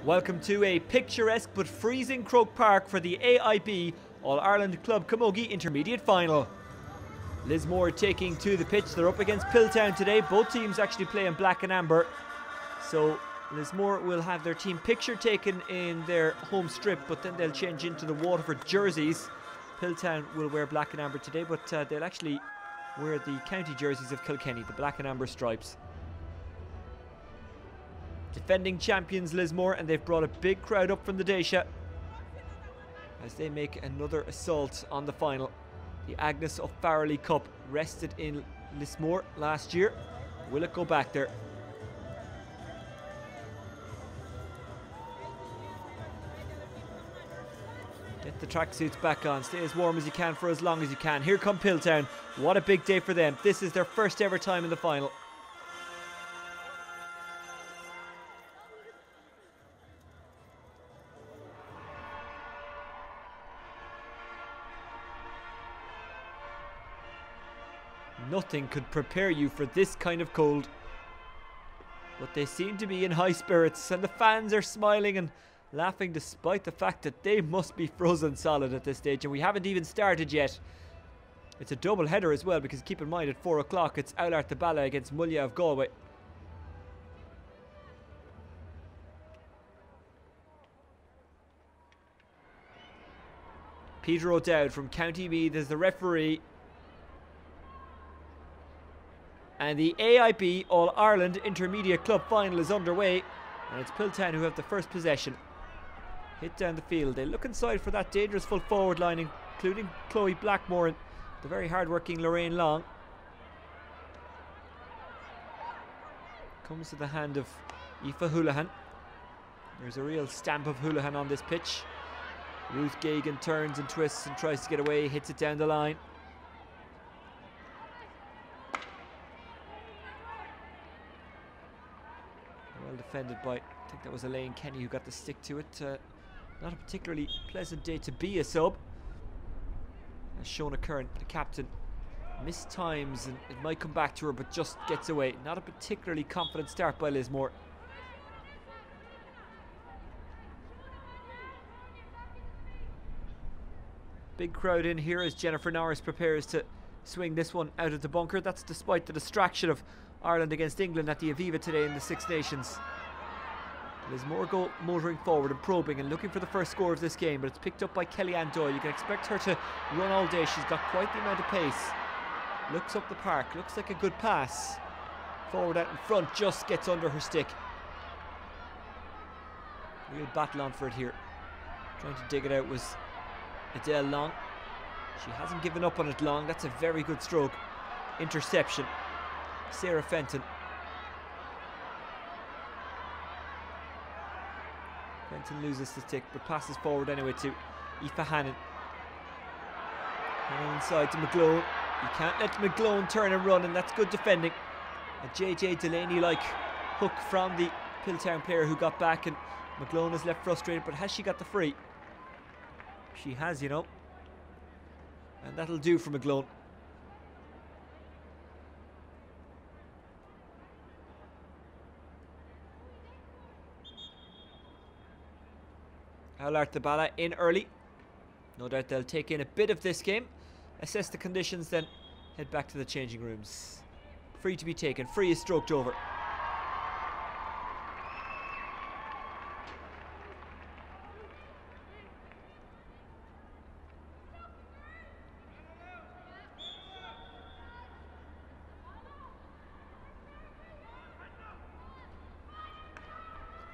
Welcome to a picturesque but freezing Croke Park for the AIB All-Ireland Club Camogie Intermediate Final. Lismore taking to the pitch. They're up against Piltown today. Both teams actually play in black and amber. So Lismore will have their team picture taken in their home strip, but then they'll change into the Waterford jerseys. Piltown will wear black and amber today, but they'll actually wear the county jerseys of Kilkenny, the black and amber stripes. Defending champions Lismore, and they've brought a big crowd up from the Daisha as they make another assault on the final. The Agnes O'Farrelly Cup rested in Lismore last year. Will it go back there? Get the tracksuits back on. Stay as warm as you can for as long as you can. Here come Piltown. What a big day for them. This is their first ever time in the final. Nothing could prepare you for this kind of cold. But they seem to be in high spirits, and the fans are smiling and laughing despite the fact that they must be frozen solid at this stage, and we haven't even started yet. It's a double header as well, because keep in mind at 4 o'clock it's Oisin Langan against Mulla of Galway. Peter O'Dowd from County Meath is the referee. And the AIB All-Ireland Intermediate Club Final is underway. And it's Piltown who have the first possession. Hit down the field. They look inside for that dangerous full forward line, including Chloe Blackmore and the very hard-working Lorraine Long. Comes to the hand of Aoife Houlihan. There's a real stamp of Houlihan on this pitch. Ruth Gagan turns and twists and tries to get away, hits it down the line. Well defended by, I think that was Elaine Kenny who got the stick to it. Not a particularly pleasant day to be a sub. As Shona Curran, the captain, missed times and it might come back to her, but just gets away. Not a particularly confident start by Lismore. Big crowd in here as Jennifer Norris prepares to swing this one out of the bunker. That's despite the distraction of Ireland against England at the Aviva today in the Six Nations. Lismore go motoring forward and probing and looking for the first score of this game, but it's picked up by Kellyanne Doyle. You can expect her to run all day. She's got quite the amount of pace. Looks up the park, looks like a good pass. Forward out in front, just gets under her stick. Real battle on for it here. Trying to dig it out was Adele Long. She hasn't given up on it long. That's a very good stroke. Interception. Sarah Fenton. Fenton loses the stick but passes forward anyway to Aoife Hannon. Hannon inside to McGlone. You can't let McGlone turn and run, and that's good defending. A JJ Delaney-like hook from the Piltown player who got back, and McGlone is left frustrated, but has she got the free? She has, you know. And that'll do for McGlone. Oisin Langan in early. No doubt they'll take in a bit of this game, assess the conditions, then head back to the changing rooms. Free to be taken. Free is stroked over.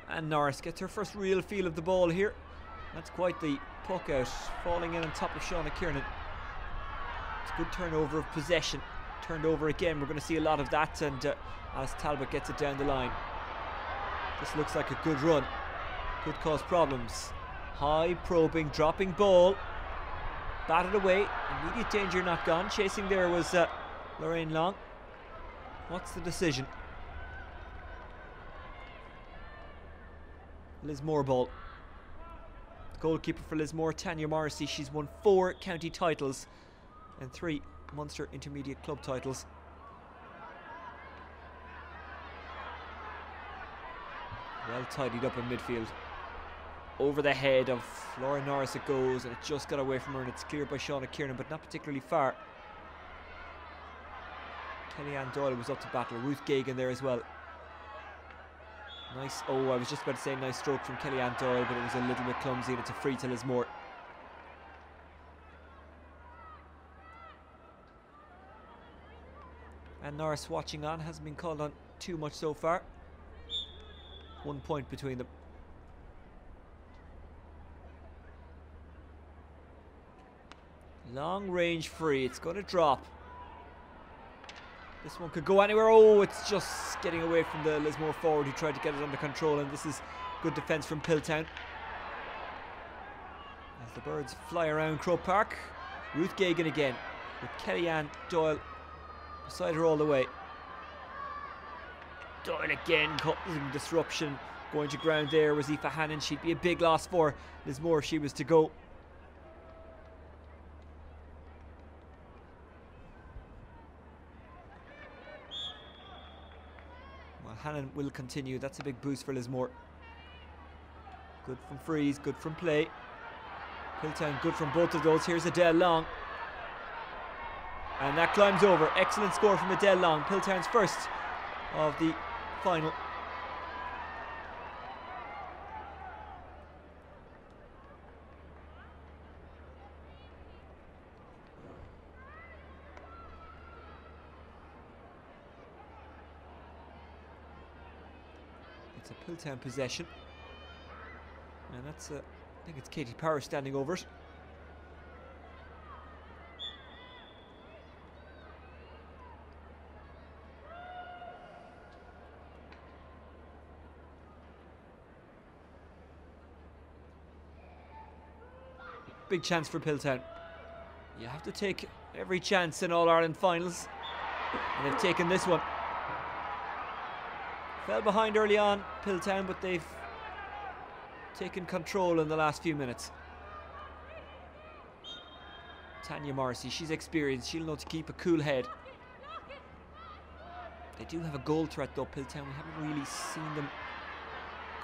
And Norris gets her first real feel of the ball here. That's quite the puck out, falling in on top of Shauna Kiernan. It's a good turnover of possession. Turned over again, we're going to see a lot of that, and Alice Talbot gets it down the line. This looks like a good run. Could cause problems. High, probing, dropping ball. Batted away, immediate danger not gone. Chasing there was Lorraine Long. What's the decision? Lismore ball. Goalkeeper for Lismore, Tanya Morrissey. She's won 4 county titles and 3 Munster Intermediate Club titles. Well tidied up in midfield. Over the head of Laura Norris it goes, and it just got away from her, and it's cleared by Shauna Kiernan, but not particularly far. Kellyanne Doyle was up to battle. Ruth Gagan there as well. Nice, oh, I was just about to say nice stroke from Kellyanne Doyle, but it was a little bit clumsy, and it's a free to Lismore. And Norris watching on, hasn't been called on too much so far. 1 point between them. Long range free, it's going to drop. This one could go anywhere. Oh, it's just getting away from the Lismore forward who tried to get it under control, and this is good defence from Piltown. As the birds fly around Croke Park. Ruth Gagan again, with Kellyanne Doyle beside her all the way. Doyle again causing disruption. Going to ground there was Aoife Hannon. She'd be a big loss for Lismore if she was to go. Hannon will continue. That's a big boost for Lismore. Good from freeze, good from play. Piltown good from both of those. Here's Adele Long. And that climbs over. Excellent score from Adele Long. Piltown's first of the final. It's a Piltown possession, and that's I think it's Katie Power standing over it. Big chance for Piltown. You have to take every chance in All-Ireland finals, and they've taken this one. Fell behind early on, Piltown, but they've taken control in the last few minutes. Tanya Morrissey, she's experienced. She'll know to keep a cool head. They do have a goal threat though, Piltown. We haven't really seen them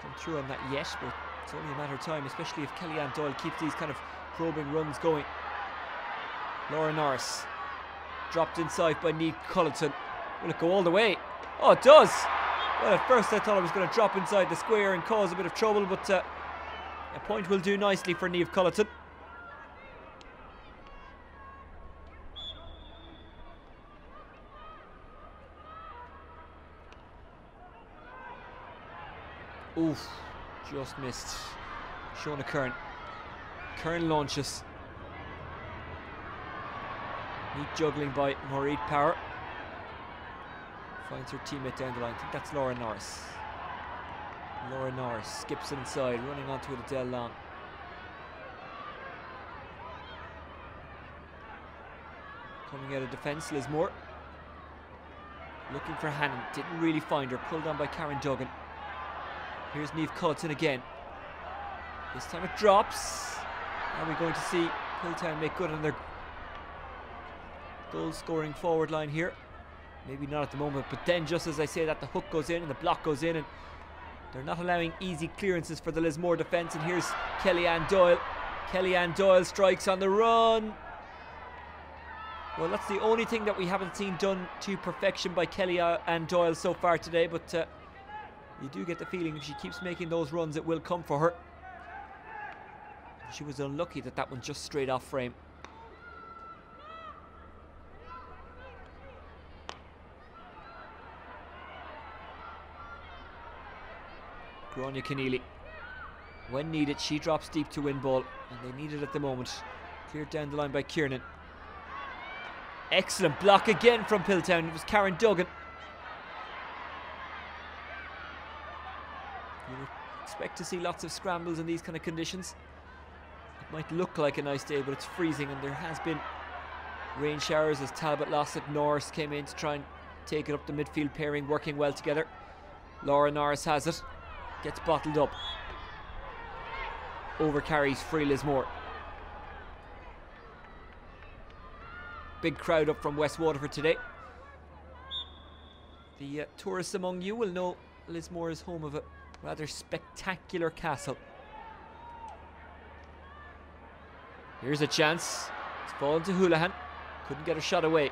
come through on that yet, but it's only a matter of time, especially if Kellyanne Doyle keeps these kind of probing runs going. Laura Norris, dropped inside by Niamh Culleton. Will it go all the way? Oh, it does! Well, at first I thought it was going to drop inside the square and cause a bit of trouble, but a point will do nicely for Niamh Culleton. Oof, just missed. Shona Kern. Kern launches. Neat juggling by Maureen Power. Finds her teammate down the line. I think that's Laura Norris. Laura Norris skips it inside, running onto it, Adele Long. Coming out of defence, Lismore. Looking for Hannon, didn't really find her. Pulled on by Karen Duggan. Here's Niamh Culleton again. This time it drops. Are we going to see Piltown make good on their goal scoring forward line here? Maybe not at the moment, but then just as I say that, the hook goes in and the block goes in, and they're not allowing easy clearances for the Lismore defence. And here's Kellyanne Doyle. Kellyanne Doyle strikes on the run. Well, that's the only thing that we haven't seen done to perfection by Kellyanne Doyle so far today, but you do get the feeling if she keeps making those runs, it will come for her. She was unlucky that that one just straight off frame. Gráinne Keneally. When needed, she drops deep to win ball, and they need it at the moment. Cleared down the line by Kiernan. Excellent block again from Piltown. It was Karen Duggan. You would expect to see lots of scrambles in these kind of conditions. It might look like a nice day, but it's freezing, and there has been rain showers as Talbot lost it. Norris came in to try and take it up the midfield pairing, working well together. Laura Norris has it. Gets bottled up. Overcarries free Lismore. Big crowd up from West Waterford today. The tourists among you will know Lismore is home of a rather spectacular castle. Here's a chance. It's fallen to Houlihan. Couldn't get a shot away.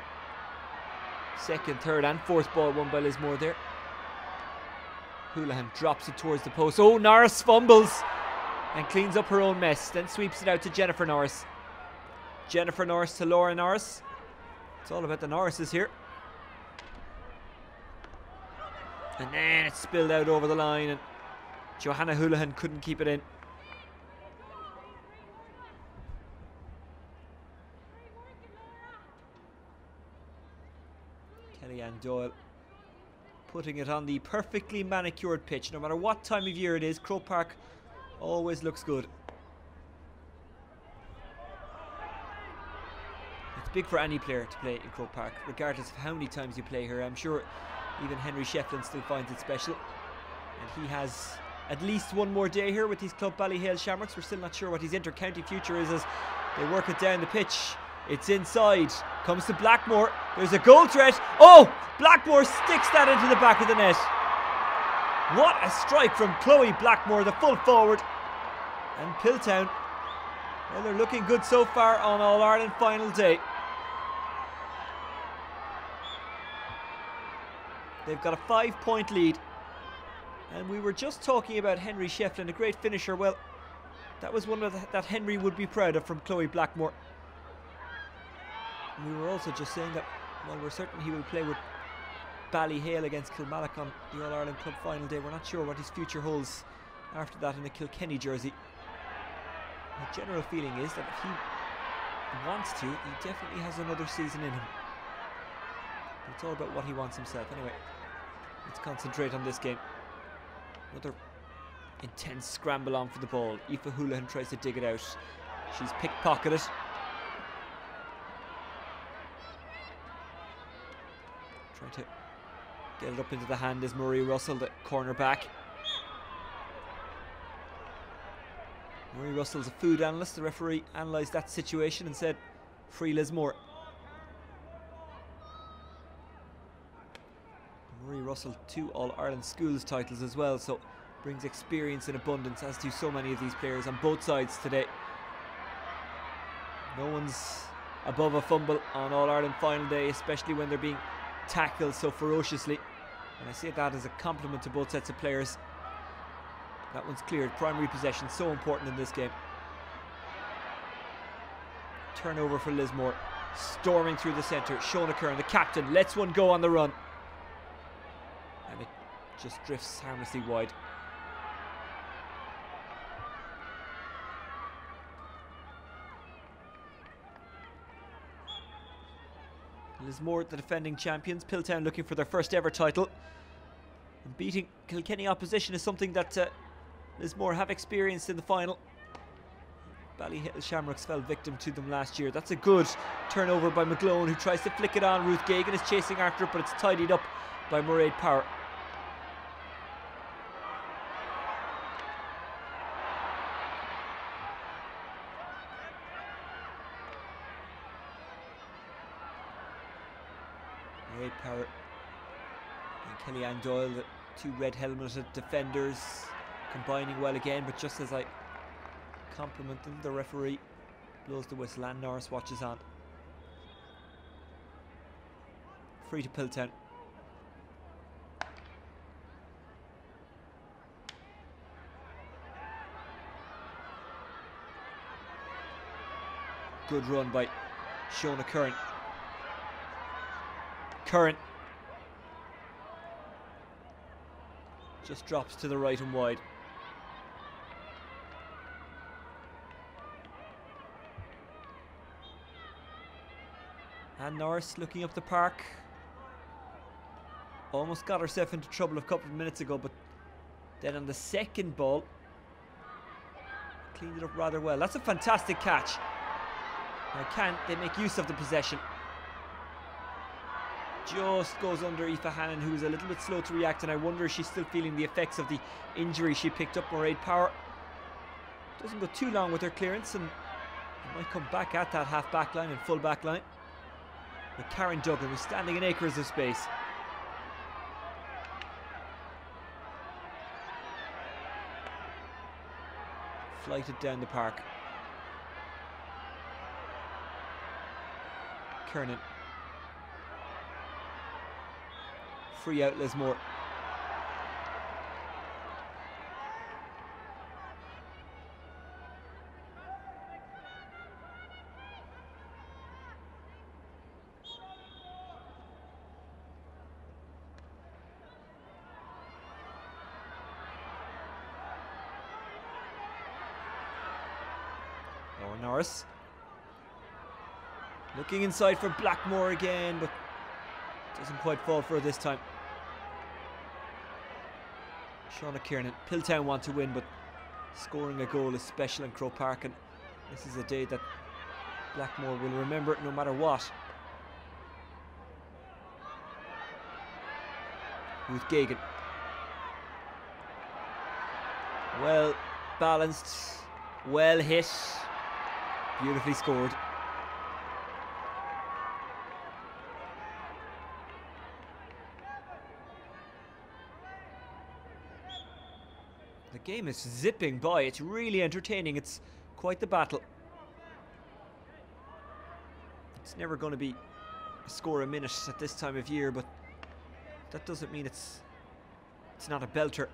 Second, third and fourth ball won by Lismore there. Houlihan drops it towards the post. Oh, Norris fumbles and cleans up her own mess. Then sweeps it out to Jennifer Norris. Jennifer Norris to Laura Norris. It's all about the Norrises here. And then it spilled out over the line and Johanna Houlihan couldn't keep it in. Kellyanne Doyle putting it on the perfectly manicured pitch. No matter what time of year it is, Croke Park always looks good. It's big for any player to play in Croke Park, regardless of how many times you play here. I'm sure even Henry Shefflin still finds it special. And he has at least one more day here with his club Ballyhale Shamrocks. We're still not sure what his inter-county future is as they work it down the pitch. It's inside, comes to Blackmore. There's a goal threat. Oh, Blackmore sticks that into the back of the net. What a strike from Chloe Blackmore, the full forward. And Piltown, well, they're looking good so far on All-Ireland final day. They've got a 5-point lead. And we were just talking about Henry Shefflin, a great finisher. Well, that was one of that Henry would be proud of from Chloe Blackmore. And we were also just saying that while we're certain he will play with Ballyhale against Kilmallock on the All-Ireland Club final day, we're not sure what his future holds after that in a Kilkenny jersey. The general feeling is that if he wants to, he definitely has another season in him. But it's all about what he wants himself. Anyway, let's concentrate on this game. Another intense scramble on for the ball. Aoife Houlihan tries to dig it out. She's pickpocketed. Trying to get it up into the hand is Marie Russell, the corner back. Marie Russell's a food analyst. The referee analysed that situation and said, free Lismore. Marie Russell, 2 All-Ireland Schools titles as well, so brings experience in abundance, as do so many of these players on both sides today. No one's above a fumble on All-Ireland final day, especially when they're being tackled so ferociously. And I say that as a compliment to both sets of players. That one's cleared. Primary possession, so important in this game. Turnover for Lismore. Storming through the centre. Shona Curran, the captain, lets one go on the run. And it just drifts harmlessly wide. Lismore, the defending champions. Piltown looking for their first ever title. And beating Kilkenny opposition is something that Lismore have experienced in the final. Ballyhale Shamrocks fell victim to them last year. That's a good turnover by McGlone, who tries to flick it on. Ruth Gagan is chasing after it, but it's tidied up by Mairead Power. Mairead Power and Kellyanne Doyle, the 2 red helmeted defenders, combining well again, but just as I compliment them, the referee blows the whistle and Norris watches on. Free to Piltown. Good run by Shona Curran. Curran just drops to the right and wide. And Norris looking up the park. Almost got herself into trouble a couple of minutes ago, but then on the second ball, cleaned it up rather well. That's a fantastic catch. Now can they make use of the possession? Just goes under Aoife Hannon, who is a little bit slow to react, and I wonder if she's still feeling the effects of the injury she picked up. Mairead Power doesn't go too long with her clearance and might come back at that half back line and full back line. With Karen Duggan, who's standing in acres of space. Flighted down the park. Kiernan. Free out Lismore. Norris. Looking inside for Blackmore again, but doesn't quite fall for it this time. Shauna Kiernan. Piltown want to win, but scoring a goal is special in Croke Park, and this is a day that Blackmore will remember no matter what. With Gagan. Well balanced, well hit, beautifully scored. The game is zipping by. It's really entertaining. It's quite the battle. It's never going to be a score a minute at this time of year, but that doesn't mean it's not a belter.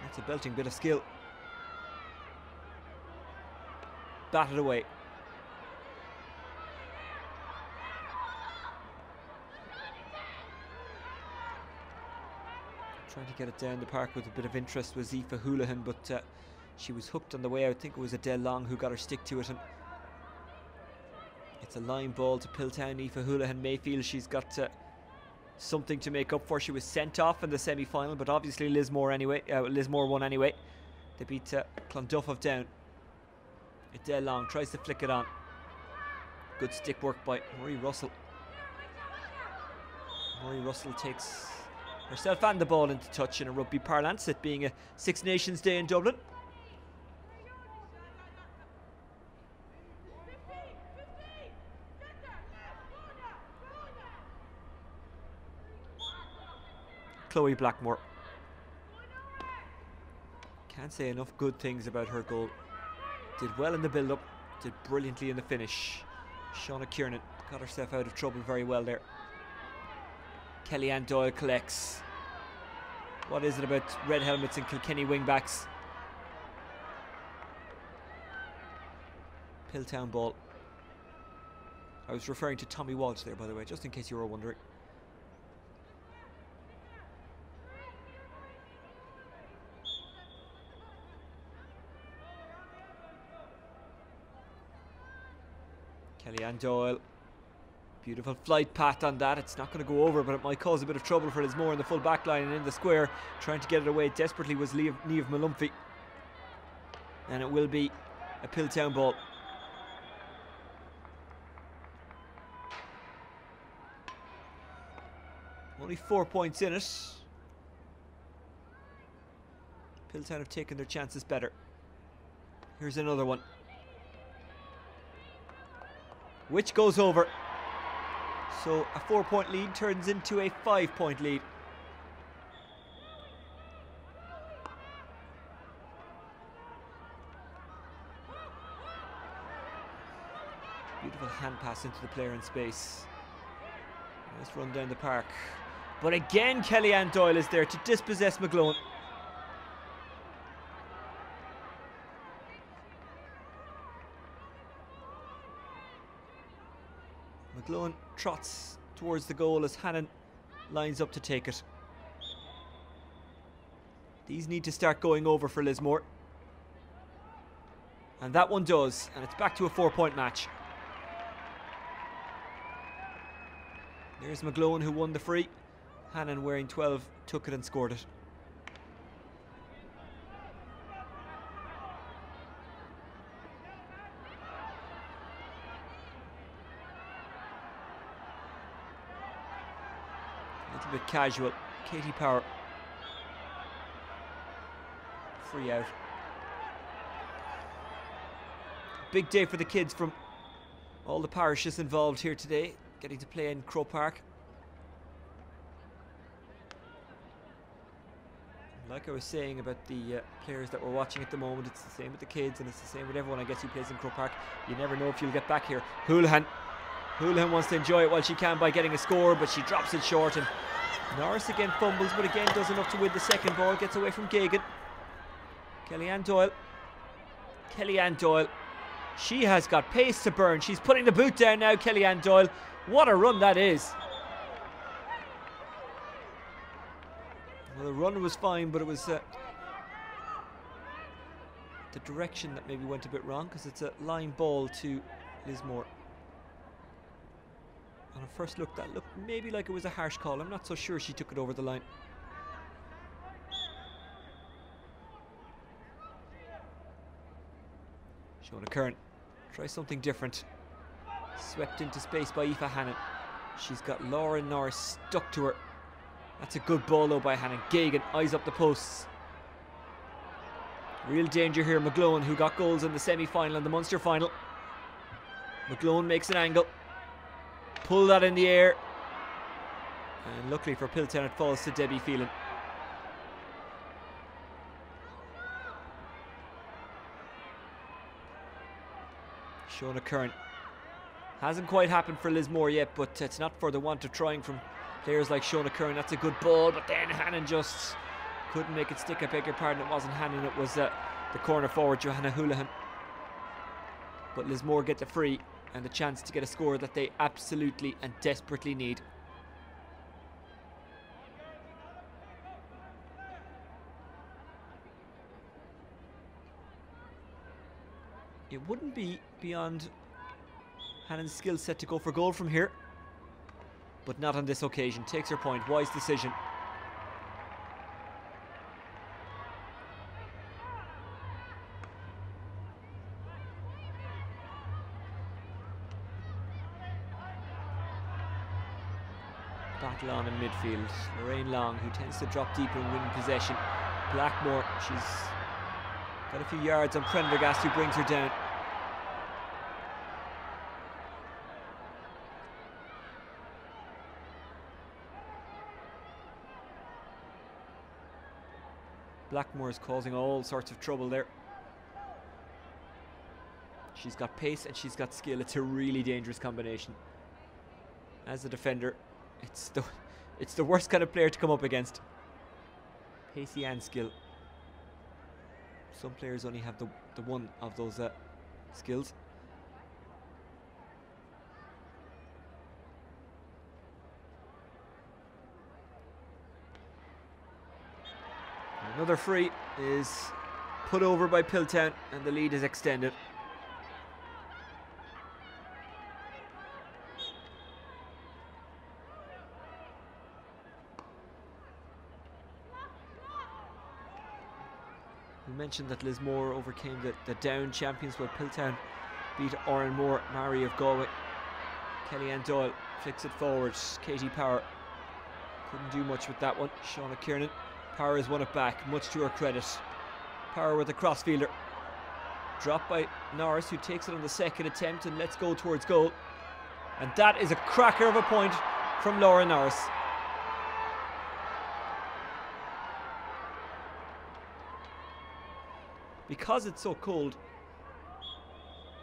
It's a belting bit of skill. Batted away. Trying to get it down the park with a bit of interest was Aoife Houlihan, but she was hooked on the way out. I think it was Adele Long who got her stick to it, and it's a line ball to Piltown. Aoife Houlihan may feel she's got something to make up for. She was sent off in the semi-final, but obviously Lismore won anyway. They beat Clonduff of Down. Adele Long tries to flick it on. Good stick work by Marie Russell. Marie Russell takes herself and the ball into touch in a rugby parlance, it being a Six Nations Day in Dublin. Chloe Blackmore. Can't say enough good things about her goal. Did well in the build-up, did brilliantly in the finish. Shauna Kiernan got herself out of trouble very well there. Kellyanne Doyle collects. What is it about red helmets and Kilkenny wingbacks? Piltown ball. I was referring to Tommy Walsh there, by the way, just in case you were wondering. Kellyanne Doyle. Beautiful flight path on that. It's not going to go over, but it might cause a bit of trouble for Lismore in the full back line and in the square. Trying to get it away desperately was Niamh Malumphey. And it will be a Piltown ball. Only 4 points in it. Piltown have taken their chances better. Here's another one, which goes over. So a 4-point lead turns into a 5-point lead. Beautiful hand pass into the player in space. Nice run down the park. But again, Kellyanne Doyle is there to dispossess McGlowan. McGlowan trots towards the goal as Hannon lines up to take it. These need to start going over for Lismore. And that one does, and it's back to a 4-point match. There's McGlowan who won the free. Hannon, wearing 12, took it and scored it. A little bit casual. Katie Power. Free out. Big day for the kids from all the parishes involved here today, getting to play in Croke Park. Like I was saying about the players that we're watching at the moment, it's the same with the kids and it's the same with everyone, I guess, who plays in Croke Park. You never know if you'll get back here. Houlihan Houlihan wants to enjoy it while she can by getting a score, but she drops it short, and Norris again fumbles, but again does enough to win the second ball, gets away from Gagan. Kellyanne Doyle. She has got pace to burn. She's putting the boot down now, Kellyanne Doyle. What a run that is. Well, the run was fine, but it was the direction that maybe went a bit wrong, because it's a line ball to Lismore. On a first look, that looked maybe like it was a harsh call. I'm not so sure she took it over the line. Shona Curran tries something different. Swept into space by Aoife Hannon. She's got Laura Norris stuck to her. That's a good ball though by Hannon. Gagan eyes up the posts. Real danger here. McGlone, who got goals in the semi-final and the Munster final. McGlone makes an angle. Pull that in the air. And luckily for Piltown, it falls to Debbie Phelan. Shona Curran. Hasn't quite happened for Lismore yet, but it's not for the want of trying from players like Shona Curran. That's a good ball, but then Hannon just couldn't make it stick. I beg your pardon, it wasn't Hannon, it was the corner forward, Johanna Houlihan. But Lismore get the free and the chance to get a score that they absolutely and desperately need. It wouldn't be beyond Hannon's skill set to go for goal from here, but not on this occasion. Takes her point. Wise decision. Battle on in midfield. Lorraine Long, who tends to drop deep and win possession. Blackmore, she's got a few yards on Prendergast, who brings her down. Blackmore is causing all sorts of trouble there. She's got pace and she's got skill. It's a really dangerous combination. As a defender, it's the worst kind of player to come up against. Pacey and skill. Some players only have the one of those skills. Another free is put over by Piltown and the lead is extended. We mentioned that Lismore overcame the down champions, while Piltown beat Oranmore, Mary of Galway. Kellyanne Doyle flicks it forward. Katie Power couldn't do much with that one. Shauna Kiernan. Power has won it back, much to her credit. Power with the crossfielder. Dropped by Norris, who takes it on the second attempt and lets go towards goal. And that is a cracker of a point from Laura Norris. Because it's so cold,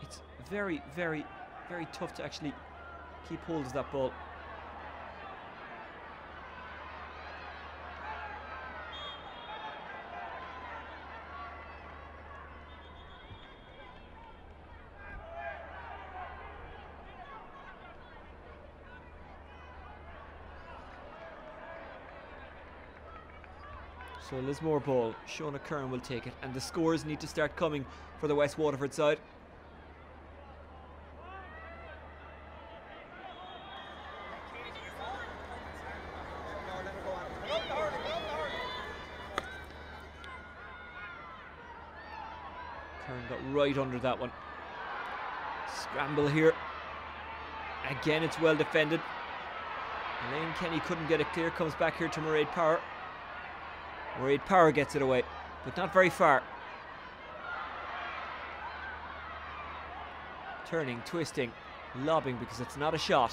it's very, very, very tough to actually keep hold of that ball. So Lismore ball, Shona Curran will take it, and the scores need to start coming for the West Waterford side. Curran got right under that one. Scramble here. Again, it's well defended. Elaine Kenny couldn't get it clear, comes back here to Mairead Power. Mairead Power gets it away, but not very far. Turning, twisting, lobbing, because it's not a shot.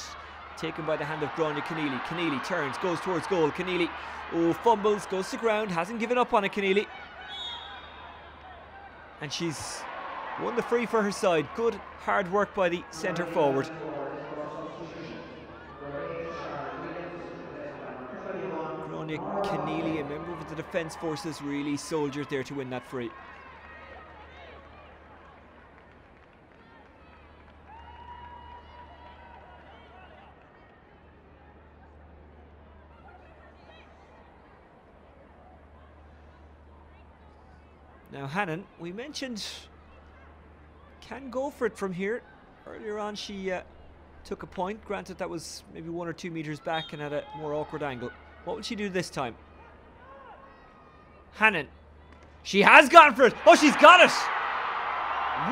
Taken by the hand of Grania Keneally. Keneally turns, goes towards goal. Keneally, oh, fumbles, goes to ground, hasn't given up on it, Keneally. And she's won the free for her side. Good hard work by the centre forward. Gráinne Keneally, a member of the defence forces, really soldiered there to win that free. Now Hannon, we mentioned, can go for it from here. Earlier on she took a point, granted that was maybe 1 or 2 metres back and at a more awkward angle. What will she do this time? Hannon, she has gone for it. Oh, she's got it.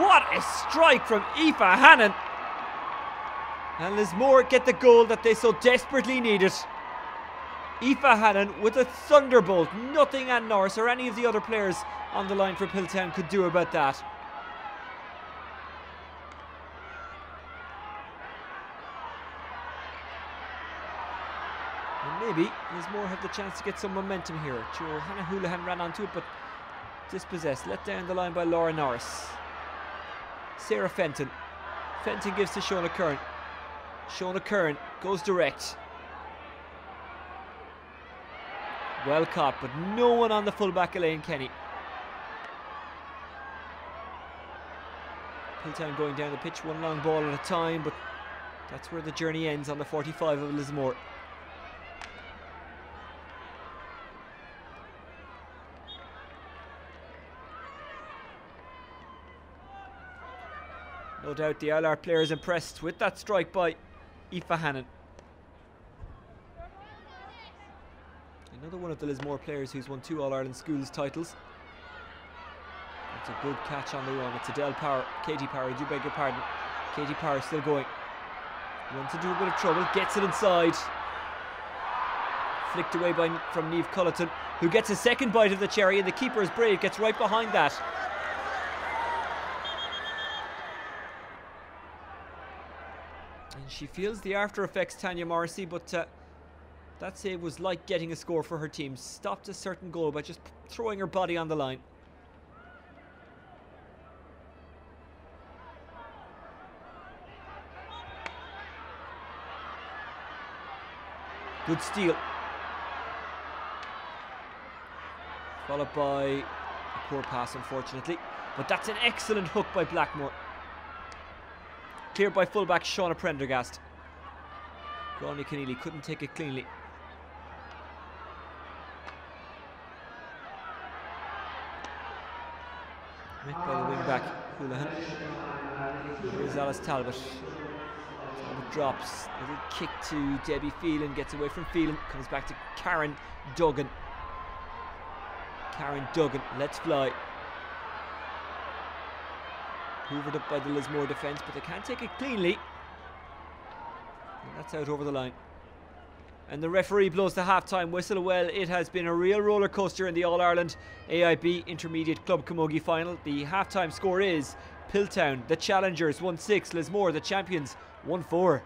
What a strike from Aoife Hannon. And Lismore get the goal that they so desperately needed. Aoife Hannon with a thunderbolt. Nothing Ann Norris or any of the other players on the line for Piltown could do about that. And maybe Lismore have the chance to get some momentum here. Hannah Houlihan ran onto it, but dispossessed. Let down the line by Laura Norris. Sarah Fenton. Fenton gives to Shona Curran. Shona Curran goes direct. Well caught, but no one on the fullback, Elaine Kenny. Piltown going down the pitch, one long ball at a time, but that's where the journey ends on the 45 of Lismore. No doubt the LR player is impressed with that strike by Aoife Hannon. Another one of the Lismore players who's won 2 All-Ireland Schools titles. That's a good catch on the run. It's Adele Power, Katie Power, I do beg your pardon. Katie Power still going. Wants to do a bit of trouble, gets it inside. Flicked away from Niamh Culleton, who gets a second bite of the cherry, and the keeper is brave, gets right behind that. And she feels the after effects, Tanya Morrissey, but that save was like getting a score for her team. Stopped a certain goal by just throwing her body on the line. Good steal. Followed by a poor pass, unfortunately. But that's an excellent hook by Blackmore. Cleared by fullback Shauna Prendergast. Gráinne Keneally couldn't take it cleanly. Met by the wing back, Houlihan. Here's Alice Talbot. Talbot drops. Little kick to Debbie Phelan, gets away from Phelan, comes back to Karen Duggan. Karen Duggan, let's fly. Hoovered up by the Lismore defence, but they can't take it cleanly. And that's out over the line. And the referee blows the half-time whistle. Well, it has been a real roller coaster in the All-Ireland AIB Intermediate Club Camogie final. The half-time score is Piltown, the challengers, 1-6. Lismore, the champions, 1-4.